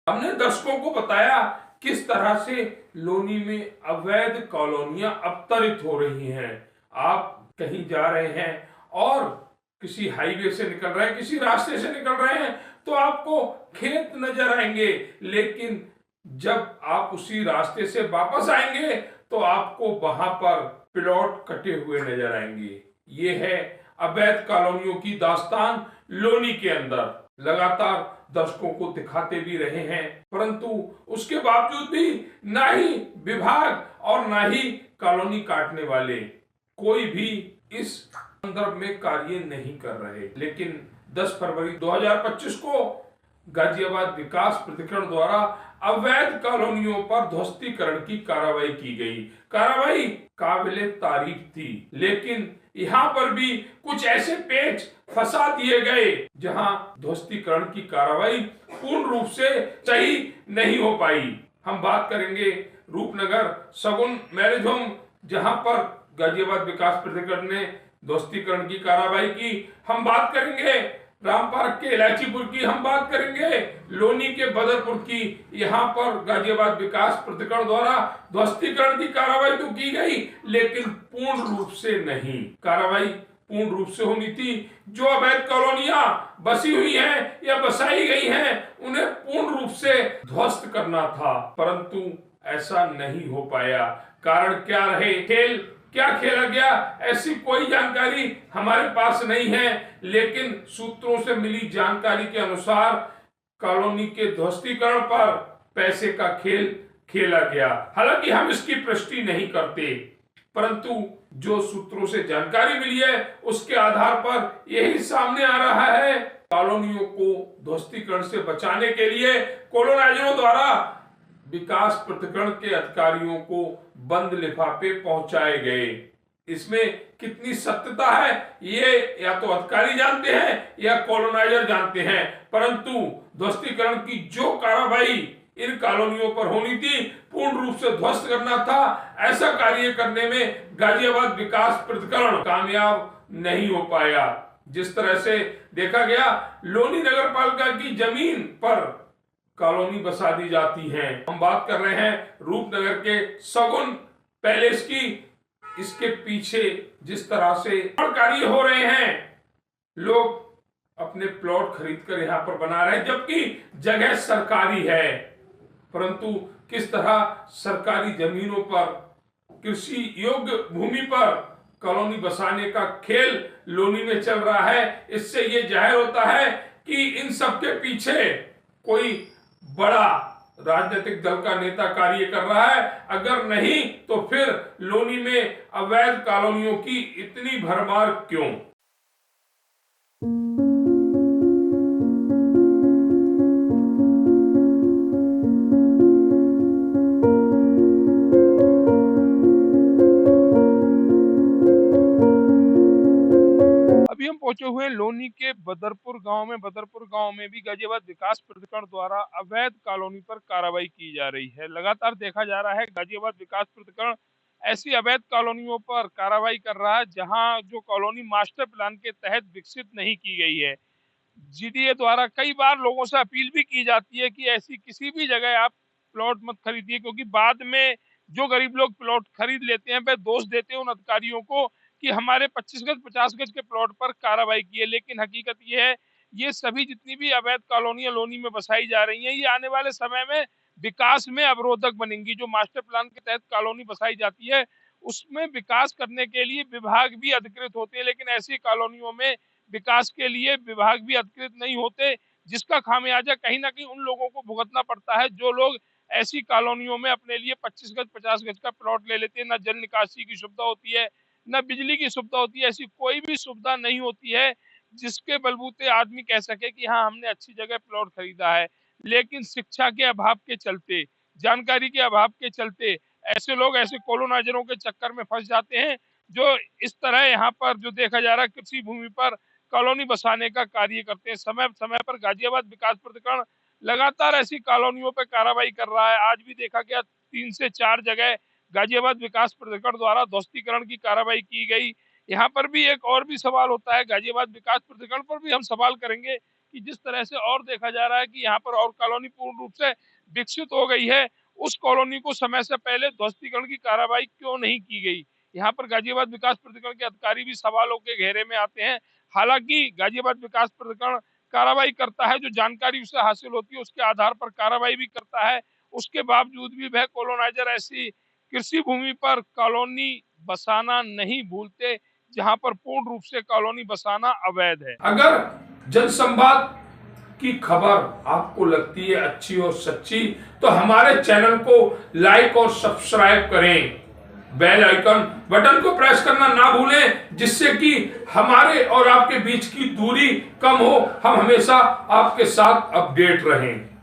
हमने दर्शकों को बताया किस तरह से लोनी में अवैध कॉलोनियां अवतरित हो रही हैं। आप कहीं जा रहे हैं और किसी हाईवे से निकल रहे हैं, किसी रास्ते से निकल रहे हैं, तो आपको खेत नजर आएंगे, लेकिन जब आप उसी रास्ते से वापस आएंगे तो आपको वहां पर प्लॉट कटे हुए नजर आएंगे। ये है अवैध कॉलोनियों की दास्तान लोनी के अंदर। लगातार दर्शकों को दिखाते भी रहे हैं, परंतु उसके बावजूद भी ना ही विभाग और ना ही कॉलोनी काटने वाले कोई भी इस संदर्भ में कार्य नहीं कर रहे। लेकिन 10 फरवरी 2025 को गाजियाबाद विकास प्राधिकरण द्वारा अवैध कॉलोनियों पर ध्वस्तीकरण की कार्रवाई की गई। कार्रवाई काबिले तारीफ थी, लेकिन यहाँ पर भी कुछ ऐसे पेच फंसा दिए गए जहां ध्वस्तीकरण की कार्रवाई पूर्ण रूप से सही नहीं हो पाई। हम बात करेंगे रूपनगर सगुन मैरिज होम, जहां पर गाजियाबाद विकास प्राधिकरण ने ध्वस्तीकरण की कार्रवाई की। हम बात करेंगे राम पार्क के इलायचीपुर की, हम बात करेंगे लोनी के बदरपुर की। यहाँ पर गाजियाबाद विकास प्राधिकरण द्वारा ध्वस्तीकरण की कार्रवाई तो की गई, लेकिन पूर्ण रूप से नहीं। कार्रवाई पूर्ण रूप से होनी थी। जो अवैध कॉलोनियां बसी हुई हैं या बसाई गई हैं, उन्हें पूर्ण रूप से ध्वस्त करना था, परंतु ऐसा नहीं हो पाया। कारण क्या रहे, खेल क्या खेला गया, ऐसी कोई जानकारी हमारे पास नहीं है, लेकिन सूत्रों से मिली जानकारी के अनुसार कॉलोनी के ध्वस्तीकरण पर पैसे का खेल खेला गया। हालांकि हम इसकी पुष्टि नहीं करते, परंतु जो सूत्रों से जानकारी मिली है उसके आधार पर यही सामने आ रहा है। कॉलोनियों को ध्वस्तीकरण से बचाने के लिए कॉलोनाइजरों द्वारा विकास प्राधिकरण के अधिकारियों को बंद लिफाफे पहुंचाए गए। इसमें कितनी सत्यता है ये या तो अधिकारी जानते हैं या कॉलोनाइजर जानते हैं, परंतु ध्वस्तीकरण की जो कार्रवाई इन कॉलोनियों पर होनी थी, पूर्ण रूप से ध्वस्त करना था, ऐसा कार्य करने में गाजियाबाद विकास प्राधिकरण कामयाब नहीं हो पाया। जिस तरह से देखा गया, लोनी नगर पालिका की जमीन पर कॉलोनी बसा दी जाती है। हम बात कर रहे हैं रूपनगर के सगुन पैलेस की। इसके पीछे जिस तरह से कार्य हो रहे हैं, लोग अपने प्लॉट खरीदकर यहाँ पर बना रहे हैं, जबकि जगह सरकारी है, परंतु किस तरह सरकारी जमीनों पर, कृषि योग्य भूमि पर कॉलोनी बसाने का खेल लोनी में चल रहा है। इससे ये जाहिर होता है कि इन सब के पीछे कोई बड़ा राजनीतिक दल का नेता कार्य कर रहा है। अगर नहीं तो फिर लोनी में अवैध कॉलोनियों की इतनी भरमार क्यों? अभी हम पहुंचे हुए हैं लोनी के बदरपुर गांव में भी गाजियाबाद विकास प्राधिकरण द्वारा अवैध कॉलोनी पर कार्रवाई की जा रही है। लगातार देखा जा रहा है गाजियाबाद विकास प्राधिकरण ऐसी अवैध कॉलोनियों पर कार्रवाई कर रहा है जहां जो कॉलोनी मास्टर प्लान के तहत विकसित नहीं की गई है। जीडीए द्वारा कई बार लोगों से अपील भी की जाती है कि ऐसी किसी भी जगह आप प्लॉट मत खरीदिए, क्योंकि बाद में जो गरीब लोग प्लॉट खरीद लेते हैं वह दोष देते हैं उन अधिकारियों को कि हमारे 25 गज 50 गज के प्लॉट पर कार्रवाई की है। लेकिन हकीकत ये है, ये सभी जितनी भी अवैध कॉलोनियां लोनी में बसाई जा रही हैं, ये आने वाले समय में विकास में अवरोधक बनेंगी। जो मास्टर प्लान के तहत कॉलोनी बसाई जाती है उसमें विकास करने के लिए विभाग भी अधिकृत होते हैं, लेकिन ऐसी कॉलोनियों में विकास के लिए विभाग भी अधिकृत नहीं होते, जिसका खामियाजा कहीं ना कहीं उन लोगों को भुगतना पड़ता है जो लोग ऐसी कॉलोनियों में अपने लिए 25 गज 50 गज का प्लॉट ले लेते हैं। न जल निकासी की सुविधा होती है, न बिजली की सुविधा होती है, ऐसी कोई भी सुविधा नहीं होती है जिसके बलबूते आदमी कह सके कि हाँ हमने अच्छी जगह प्लॉट खरीदा है। लेकिन शिक्षा के अभाव के चलते, जानकारी के अभाव के चलते ऐसे लोग ऐसे कॉलोनाइजरों के चक्कर में फंस जाते हैं, जो इस तरह यहाँ पर जो देखा जा रहा है कृषि भूमि पर कॉलोनी बसाने का कार्य करते हैं। समय समय पर गाजियाबाद विकास प्राधिकरण लगातार ऐसी कॉलोनियों पर कार्रवाई कर रहा है। आज भी देखा गया 3 से 4 जगह गाजियाबाद विकास प्राधिकरण द्वारा ध्वस्तीकरण की कार्रवाई की गई। यहाँ पर भी एक और भी सवाल होता है, गाजियाबाद विकास प्राधिकरण पर भी हम सवाल करेंगे कि जिस तरह से और देखा जा रहा है कि यहाँ पर और कॉलोनी पूर्ण रूप से विकसित हो गई है, उस कॉलोनी को समय से पहले ध्वस्तीकरण की कार्रवाई क्यों नहीं की गई। यहाँ पर गाजियाबाद विकास प्राधिकरण के अधिकारी भी सवालों के घेरे में आते हैं। हालांकि गाजियाबाद विकास प्राधिकरण कार्रवाई करता है, जो जानकारी उसे हासिल होती है उसके आधार पर कार्रवाई भी करता है। उसके बावजूद भी वह कॉलोनाइजर ऐसी कृषि भूमि पर कॉलोनी बसाना नहीं भूलते जहां पर पूर्ण रूप से कॉलोनी बसाना अवैध है। अगर जनसंवाद की खबर आपको लगती है अच्छी और सच्ची, तो हमारे चैनल को लाइक और सब्सक्राइब करें। बेल आइकन बटन को प्रेस करना ना भूलें, जिससे कि हमारे और आपके बीच की दूरी कम हो, हम हमेशा आपके साथ अपडेट रहें।